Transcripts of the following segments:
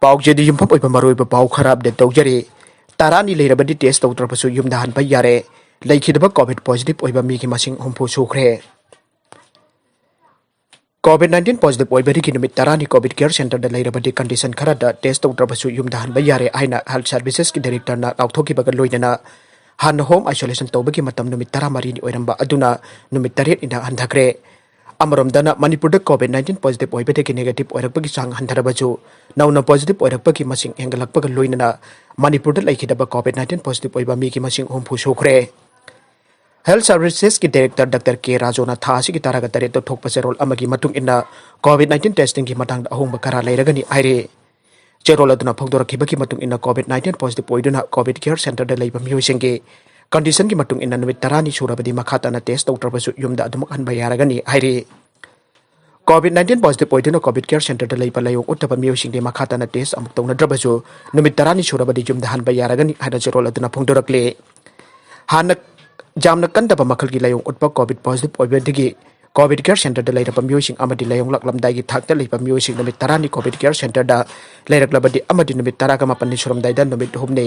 पाउजेदी युमफम ओइबा मरोइबा पाउ खराब दे तौजरे तारानी लेरबदी टेस्ट तौद्रबसु युमदा हनबा यारे लेखिदबा कोविड पॉजिटिव ओइबा मीगी मसिंग हुमफु सुखरे कोविड-19 पॉजिटिव ओइबदी की निमित तारानी कोविड केयर सेंटर दा लेरबदी कंडीशन खरादा टेस्ट तौद्रबसु युमदा हनबा यारे आइना हेल्थ सर्विसेस की डायरेक्टर ना नाउथोकीबा लोइना हान होम आइसोलेशन तौबगी मतम निमित तारा मरीनी ओइरंबा अदुना निमित तरेट इना हंधखरे अमरमदना मणिपुर कोविड-19 पॉजिटिव ओइबदगी नेगेटिव ओइरकपगी चांग हंधरबजु नौना पॉजिटिव ओइरकपगी मसिंग हेंगलकपग लोइना मणिपुर लेखिदबा कोविड-19 पॉजिटिव ओइबा मीगी मसिंग हुमफु सुखरे हेल्थ सर्विसेस की डायरेक्टर डॉक्टर के राजोना थासी की तारागा तरे तो थोक पसेरोल अमगी मतुंग इन्ना कोविड-19 टेस्टिंग की मतंग अहोंग खरा लेरगनी आइरे चेरोल अदुना फोंदोरखिबगी मतुंग इन्ना कोविड-19 पॉजिटिव ओइदुना कोविड केयर सेंटर दा लेबा मियोइसिंगे कंडीशन की मतुंग इन्ना निमित तरानी सुरबदी मखाताना टेस्ट तौत्रबसु युमदा अदुमक हनबा यारगनी आइरे कोविड-19 पॉजिटिव ओइदुना कोविड केयर सेंटर दा लेबा लायोंग उत्तबा मियोइसिंगे मखाताना टेस्ट अमुक तौनद्रबसु निमित तरानी सुरबदी युमदा हनबा यारगनी हाइना चेरोल अदुना फोंदोरक्ले हाना जामना कंदबा मखल की लायोंग उत्पा कोविड पॉजिटिव ओइबदगी कोविड केयर सेंटर दा लेरबा मियोइसिंग अमदी लायोंग लकलमदाई थाकता लेबा मियोइसिंग निमित तरानी कोविड केयर सेंटर दा लेरकलबदी अमदी निमित तरागा मापननि सुरमदाइदा निमित हुमने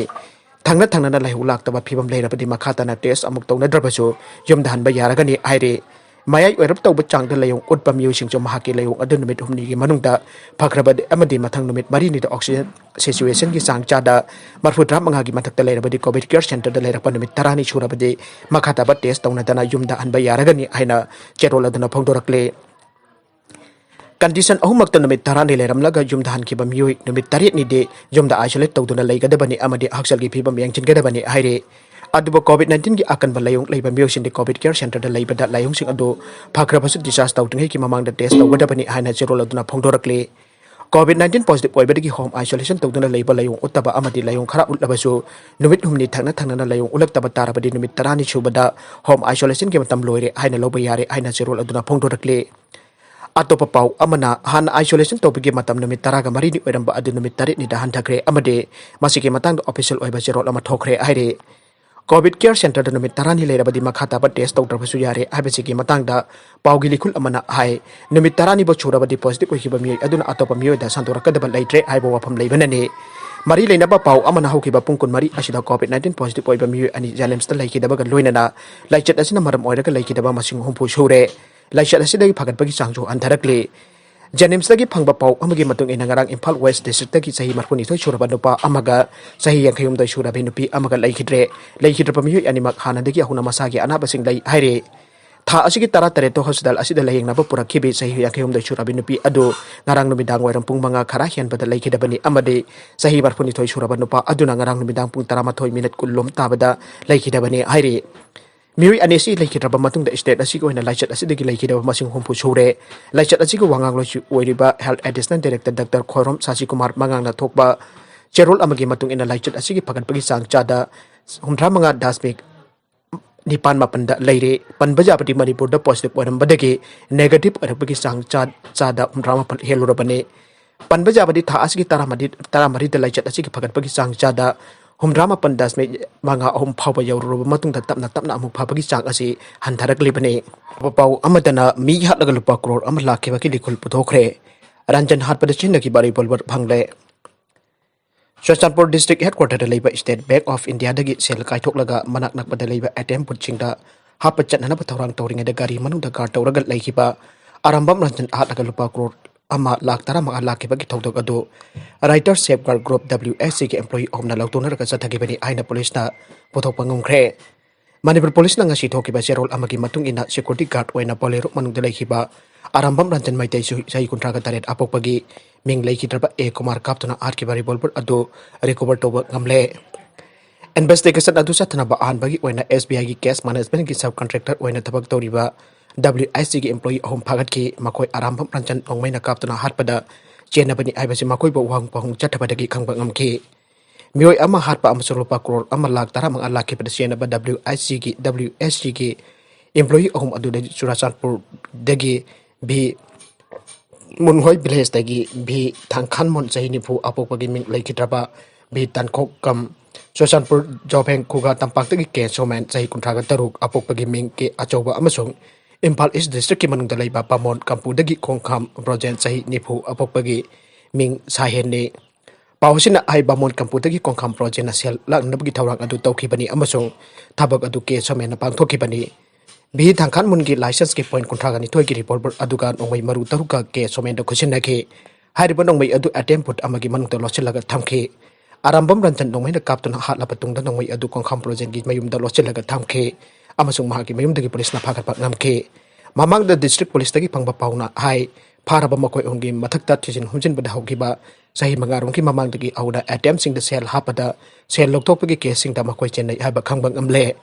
थांगना थांगना लाइहु लाक्तबा फिबम लेरबदी मखाताना टेस्ट अमुक तौनद्रबसु युमदा हनबा यारगनी आइरे मायाई ओइरब तौबा चांगदा लायोंग उत्पा मियोइसिंग जो महाके लायोंग अदु निमित हुमनी की मनुंगदा फखरबदी अमदी मथंग निमित मरीनिदा ऑक्सीजन सिचुएशन की चांग चादा मरफुद्रा मंगागी मथक्ता लेरबदी कोविड केयर सेंटर दा लेरपा निमित तरानी सुरबदी मखाताबा टेस्ट तौनदना युमदा हनबा यारगनी हाइना चेरोल अदुना फोंदोरक्ले कंडीशन अहुमक्ता निमित तरानी लेरमलगा युमदा हनखिबा मियोइ निमित तरेट निदे युमदा आइसोलेट तौदुना लेगदबनी अमदी हक्सलगी फिबम यंगचिनगदबनी हाइरे अदुबा कोविड-19 की अकनबा लायोंग लेबा मियोइसिंदे कोविड केयर सेंटर दा लेबदा लायोंगसिंग अदु फखरबसु डिस्चार्ज तौदुंगै की ममांगदा टेस्ट तौगदबनी हाइना चेरोल अदुना फोंदोरक्ले कोविड-19 पॉजिटिव ओइबदगी होम आइसोलेशन तौदुना लेबा लायोंग उत्तबा अमदी लायोंग खरा उल्लबसु निमित हुमनी थांगना थांगना लायोंग उलक्तबा तारबदी निमित तरानी सुबदा होम आइसोलेशन के मतम लोइरे हाइना लोबा यारे हाइना चेरोल अदुना फोंदोरक्ले अतोप पाउ अमना हान आइसोलेशन तौबगी मतम निमित तरागा मरीनी ओइरंबा अदु निमित तरेट निदा हंधखरे अमदे मसिके मतंग ऑफिशियल ओइबा चेरोल अमा थोखरे हाइरे कोविड केयर सेंटर दा निमित तरानी लेरबदी मखाताबा टेस्ट तौद्रबसु यारे हाइबसिके मतंगदा पाउगी लिखुल अमना हाइ निमित तरानी बो छुरबदी पॉजिटिव ओइखिबा मियोइ अदुना अतोप मियोइ दा संतोरकदबा लेट्रे हाइबो वाफम लेबनने मरी लेनबा पाउ अमना हौखिबा पुंकुन मरी असिदा कोविड-19 पॉजिटिव ओइबा मियोइ अनि जेनेम्स दा लेखिदबा लोइनना लाइचत असिना मरम ओइरगा लेखिदबा मसिंग हुमफु सुरे लाइचत असिदगी फगतबगी चांगजो अंधरक्ले जेनेम्स दगी फंगबा पाउ अमगी मतुंग इना ngarang इम्फाल वेस्ट डिस्ट्रिक्ट दगी सही मरफुनिथोय सुरबा नुपा अमगा सही यंखयुमदय सुरबे नुपी अमगा लेखिद्रे मियोइ अनिमक हानादगी अहुना मसागी अनाबसिंग लै हाइरे था असिगी तरा तरे तो हॉस्पिटल असिदा लेयंगनाबा पुरखिबे सही यंखयुमदय सुरबे नुपी अदु ngarang नुमिदांग वैरम पुंग मंगा खरा हेनबदा लेखिदबनी अमदे सही मरफुनिथोय सुरबा नुपा अदुना ngarang नुमिदांग पुंग 13 मिनट कुल्लोम ताबदा लेखिदबनी हाइरे मियोइ अनेसी लेखिद्रबा मतुंग दा स्टेट असिगो ओइना लाइचत असिदगी लेखिदबा मसिंग हुमफु सुरे लाइचत असिगो वांगांग लोचु ओइरिबा health additional director doctor Khoram Sasi Kumar मंगांगना थोकबा चेरोल अमगी मतुंग इना लाइचत असिगी फगतबगी चांग चादा हुमथ्रा मंगा दासबेक निपान मापनदा लेरे पनबजाबदी मणिपुर दा पॉजिटिव ओइरंबदगी नेगेटिव ओइरबगी चांग चादा हुमथ्रा मापन हेलुरबने पनबजाबदी था असिगी तारामरी दा लाइचत असिगी फगतबगी चांग चादा हुमथ्रा मापन दासमे मंगा अहुम फावबा यौरुरबा मतुंग दा तपना तपना अमुक फाबगी चांग असी हंथरक्लिबने पाउ अमदना मी हटलगा लुपा क्रोर अम लाखिबागी लिखुल पुथोखरे रंजन हाटपदा सिजिन्नखिबा रिवॉल्वर फंगले शुरचंदपुर डिस्ट्रिक्ट हेडक्वार्टर लेबा स्टेट बैंक ऑफ इंडिया दगी सेल काइथोकलगा मनाक नकबदा लेबा एटीएम पुचिंगदा हाप चटनना थौरांग तौरिंगदा गाड़ी मनुंगदा गार्ड तौरगा लेखिबा आरंबम रंजन हाटलगा लुपा क्रोर अमा लाख 13 लाखिबागी थौदोक अदो राइटर सेफगार्ड ग्रुप WSC के एम्प्लॉई ओमना लौतोनरगा चथगिबनी आइना पुलिसना पुथोकपा ngumkhre मणिपुर पुलिसना ngasi थोकिबा चेरोल अमगी मतुंग इना security guard ओइना Bolero मनुंगदा लेखिबा Arambam Ranjan माइतै सही कुंट्रागा तरेट अपोकपगी मिंग लेखिद्रबा ए कुमार काप्तुना आर्किबा रिवॉल्वर अदो रिकवर तोबा ngamle इन्वेस्टिगेशन अदु चथनबा आनबगी ओइना SBI की कैश मैनेजमेंट की सब कॉन्ट्रैक्टर ओइना थबक तौरिबा WSC की एम्प्लॉई अहम फागत की मकोई आरंभम रंजन ओंगमैना काप्तुना हाटपदा चेनबनी आइबसी मकोई बो वांग पहुंग चथबदगी खंगबा ngamki मियोइ अमा हाटपा अमसुं लुपा क्रोर अमा लाख 13 लाखिबदा चेनबा WSC की एम्प्लॉई अहम अदुदे चुराचांदपुर दगी भी मुनहोई विलेज दगी भी थांखानमोन सही निफु अपोकपगी मिंग लेखिद्रबा भी तनखोक कम चुराचांदपुर जोफेंग खुगा तंपाक्तगी केसोमैन सही कुंट्रागा तरुक अपोकपगी मिंग के अचौबा अमसुं इम्फाल ईस्ट डिस्ट्रिक्ट की मनुंगदा लेबा पामोन कंपुदगी खोंखाम प्रोजेंट सही निफु अपोकपगी Ming साहेने Pausina ai bamon kamputagi kongkam project na sel laknabagi thawrang adu tawkhibani amasung thabak adu ke somena pangthokibani bi thangkhan mungi license ke point kontragani toigi revolver aduga nongmai maru taruka ke somena khusinaki hariba nongmai adu attempt put amagi manungta lochilaga thamki arambam ranjan nongmai na kaptuna hatla patungda nongmai adu kongkam project gi mayumda lochilaga thamki amasung mahagi mayumdagi police na phagatpak ngamki mamangda district police tagi phangba pauna hai Faraba makoi ongi mathakta tijin humjin bada hogiba sahi mangarong ki mamangdagi auda attempt sing the sel hapada sel loktokpagi case sing da makoi chenai haiba khangbang amle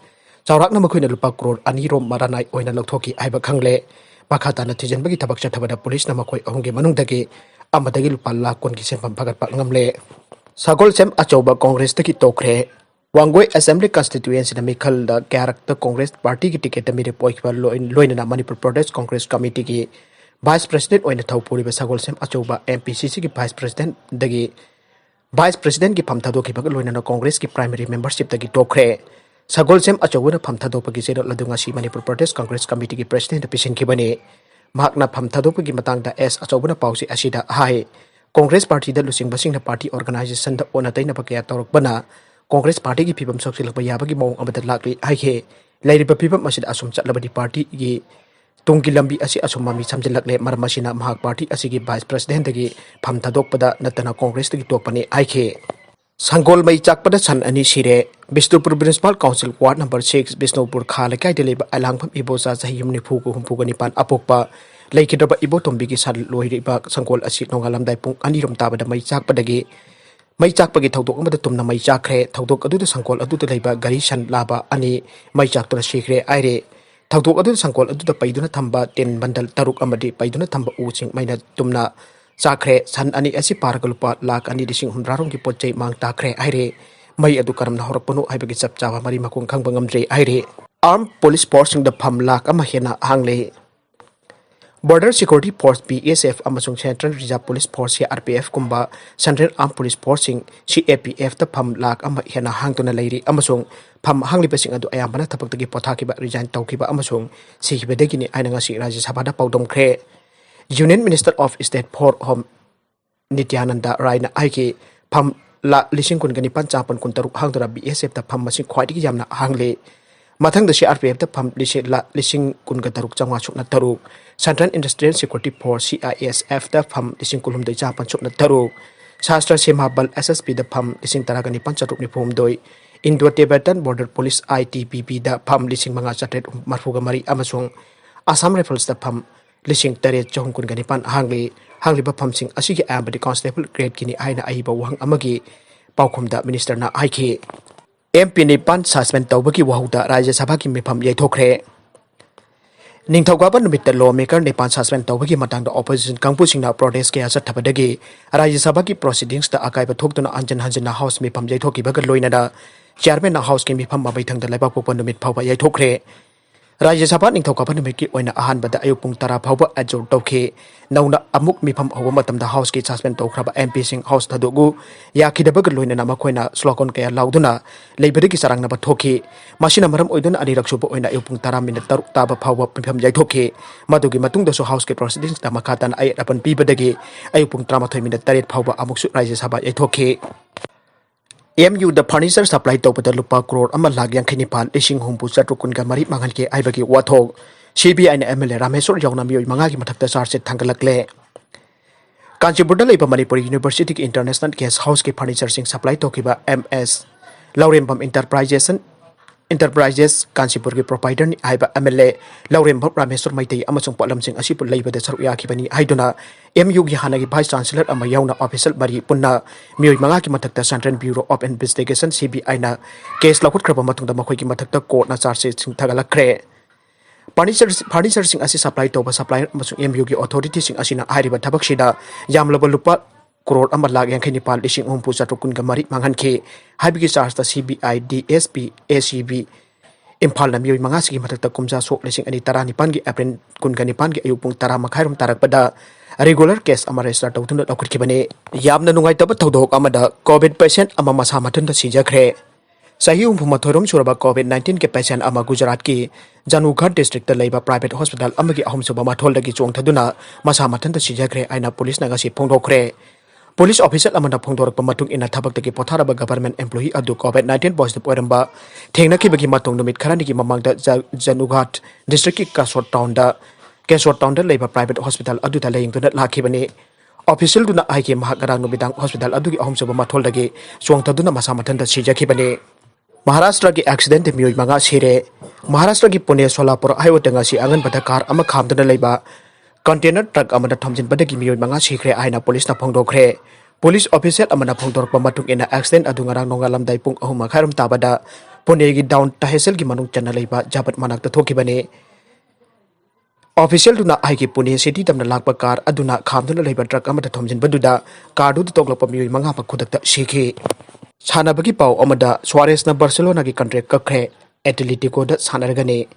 chawrakna makoi na lupa crore ani rom maranai oina loktoki haiba khangle makhata na tijin bagi tabak chathabada police na makoi ongi manungdagi amadagi lupa lakh kon ki senpam phagat pak ngamle sagol sem achoba congress tagi tokre Wangoi Assembly Constituency na Mikhal da character Congress Party ki ticket mi report ba loina na Manipur Pradesh Congress Committee ki Vice President oina thawpuri ba sagol sem achoba MPCC ki Vice President dagi Vice President ki phamthado ki bagal loina na Congress ki primary membership dagi tokre sagol sem achoba na phamthado pagi zero ladunga si Manipur Pradesh Congress Committee ki President pisin ki bani mahakna phamthado pagi matang da S achoba na pausi asida hai Congress Party da lusing basing na party organization da ona taina pakya torok bana Congress Party ki pibam soksilakba yabagi mawong amada lakli haike lairiba pibam masida asum chatlabadi party gi tungki lambi asi asumami samjilakle maramasina mahak party asigi vice president dagi phamthadokpada natana Congress dagi tokpani haike Sangol mai chakpada san ani Sire Bisnupur Municipal Council Ward number 6 Bisnupur Khalakai deleba alangpham ibosa sahim ni phuku humpuga nipan apokpa Leikhidaba ibo tombigi san loiriba sangol asi nongalamdai pung ani rom tabada mai chakpadagi Mai chakpagi thawdok amada tumna mai Sijakhre thawdok aduda sangkol aduda leiba gari san laba ani mai chaktuna Sikhre aire thawdok aduda sangkol aduda paiduna thamba ten bandal taruk amadi paiduna thamba uching maina tumna Sijakhre san ani asi pargalupa lak ani dising hundrarom ki potchei mang takre aire mai adu karamna horakpanu haibagi chapchawa mari makung khangbang amdre aire armed police force the pham lak ama hena hangle Border Security Force BSF amasung Central Reserve Police Force RPF kumba Central Armed Police Force sing CAPF ta pham lak ama hena hangtuna leiri amasung pham hanglibasing adu ayambana thapakdagi pothakiba resign tawkiba amasung sihibedagi ni aina ngasi Rajya Sabha da paudom khre Union Minister of State for Home Nityananda Raina aiki pham la lising kun gani panchapan kun taruk hangtuna BSF ta pham masing khwaidigi yamna hangle Mathangda CRPF ta pham lising kun ga taruk changwa chukna taruk Central Industrial Security Force CISF ta pham lising kulum dai chapan chukna taruk Shastra Semhabal SSP da pham lising taragani panchatuk ni phum doi Indo Tibetan Border Police ITBP da pham lising manga chatret marfuga mari amasung Assam Rifles da pham lising tare chong kun gani pan hangli ba pham sing asigi ambadi constable grade kini aina aiba wang amagi paukhum da minister na aiki MP Nipan suspend tawbaki wahuda Rajya Sabha ki mifam yaithokre Ningthawgaba numitta lawmaker Nipan suspend tawbaki matangda opposition kangpu singna protest ke asat thabadagi Rajya Sabha ki proceedings ta akaiba thoktuna anjan hanjana house mifam yaithokibaga loinada chairman na house ki mifam mabaithangda laiba pokpa numit phawba yaithokre Rajya Sabha ningthawgaba numit ki oina ahanbada ayuk pung 10 phawba adjourn tawkhe nauna amuk mifam hawa matamda house ki suspend tawkhraba MP sing house thadugu yakhidabaga loinana makoina slogan kaya lauduna leibadagi sarangna bathoki masina maram oiduna ani raksuba oina ayuk pung 10 minute taruk taba phawba mifam yaithokhe madugi matungda so house ki proceedings ta makhatan ay apan pibadagi ayuk pung 13 minute taret phawba amuksu Rajya Sabha yaithokhe MU the furniture supply tawpada Lupa Crore ama lagyang khinipan ising humpu chatrukun ga mari mangal ke aibagi wathok CBI na MLA Rameshwar Yaona Mioi mangagi Mathakta Chargesheet Thagatlkle Kanchipurda leiba Manipur University ki International Guest House ki furniture sing supply tokiba MS Laurembam Enterprises Kanchipur ki provider ni aiba MLA Laurembam Rameshwar Maitai amasung potlam sing asipul leiba de saru yakhibani haiduna MU gi hanagi Vice Chancellor ama Yaona official bari punna Mioi mangagi Mathakta Central Bureau of Investigation CBI na case lakut kraba matungda makhoi ki Mathakta court na charges sing Thagatlkle Furniture sing asi supply toba supplier amasung MU gi authority sing asina hairiba thabak sida yamlaba lupa crore ama lak yang khini pal lising umpu chatrukun ga mari manghan ke haibigi charge ta CBI DSP ACB Imphal na Mioi mangasi gi Mathakta kumja sok lising ani tarani pan gi April kun ga nipan gi ayupung 10 makhairum tarakpada regular case ama register tawtuna dakutkibane yamna nungai taba thawdok amada COVID patient ama Masa Mathanta Sijakhre Sahi umpumathorum suraba COVID-19 ke patient ama Gujarat ki Janughat district ta leiba private hospital amagi ahum suba mathol dagi chong thaduna Masa Mathanta Sijakhre aina police na gasi phongdokre Police officer amana phongdorok pamatung ina thabak tagi potharaba government employee adu COVID-19 positive oiramba Sijinnakhiba matung numit kharani ki mamangda Janughat district ki Kasot town da leba private hospital adu da laying tunat lakhibani official duna aike mahakarang nubidang hospital adu ki ahom soba mathol dagi suangtaduna Masa Mathanta Sijakhibani Maharashtra ki accident Mioi manga Sire Maharashtra ki Pune Solapur highway tanga si angan pada car ama khamduna leba container truck amana thamjin badagi Mioi manga Sikhre aina police na phongdokre police officer amana phongdorok pamatung ina accident adu ngarang nongalam dai pung ahuma khairam tabada Pune gi down tahesel gi manung chana leba jabat manakta thokibani official duna aiki Pune city tamna lakpa car aduna khamduna leba truck amata thamjin baduda car du toklapa Mioi manga pa khudakta sikhi Sanabagi pau amada Suarez na Barcelona ki contract kakre Atletico da sanargane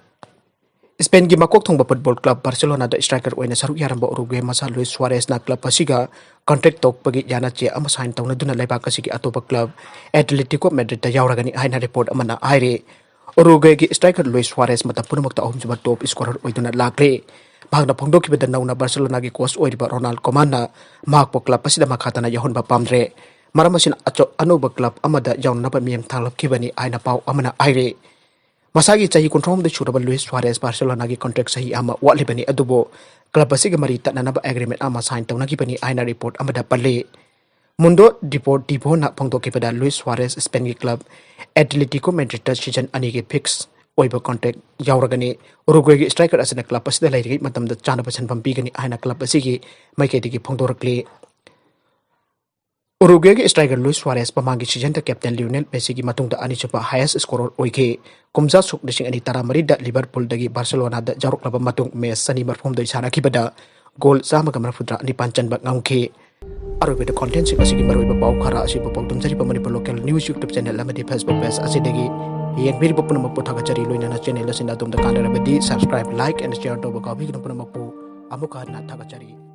Spain gi makok thongba football club Barcelona da striker oina saruk yaramba Uruguay masa Luis Suarez na club asiga contract tok pagi yana che ama sign tawna duna leba kasigi atopa club Atletico Madrid da yauragani haina report amana aire Uruguay gi striker Luis Suarez mata punamakta ahum juba top scorer oiduna lakre bhagna phongdoki beda nauna Barcelona gi coach oiriba Ronald Koeman makpo club asida makhatana yahonba pamdre Maram asin anuba club amada Yaona ba miyam Lakkhibagi aina pau amana aire Masagi chahi control the shuraba Luis Suarez Barcelona gi contract sahi ama walibani adubo club asiga mari tanana ba agreement ama sign tawna gibani aina report amada palle Mundo report dipo na phongdoki beda Luis Suarez Spain gi club Atletico Madrid season ani gi fix oiba contract yauragani Uruguay gi striker asina club asida lairi matamda chana pasan pampigani aina club asigi maikedi gi phongdorakle Uruguay ki striker Luis Suarez pamangi season da captain Lionel Messi gi matungda ani chupa highest scorer oike kumja suk dishing ani taramari da Liverpool dagi Barcelona da jaruk laba matung match sani marphom doi Sijinnakhiba goal sama gamar fudra ni panchan ba ngangke arobe da content sing asigi maroi ba pau khara asi ba pau tumjari pa Manipur local news YouTube channel amadi Facebook page asidagi yang miri pa punama Puthoktuna loina na channel asinda dum da kanara badi subscribe like and share to ba kabi gna punama pu amuka na Thagatlkle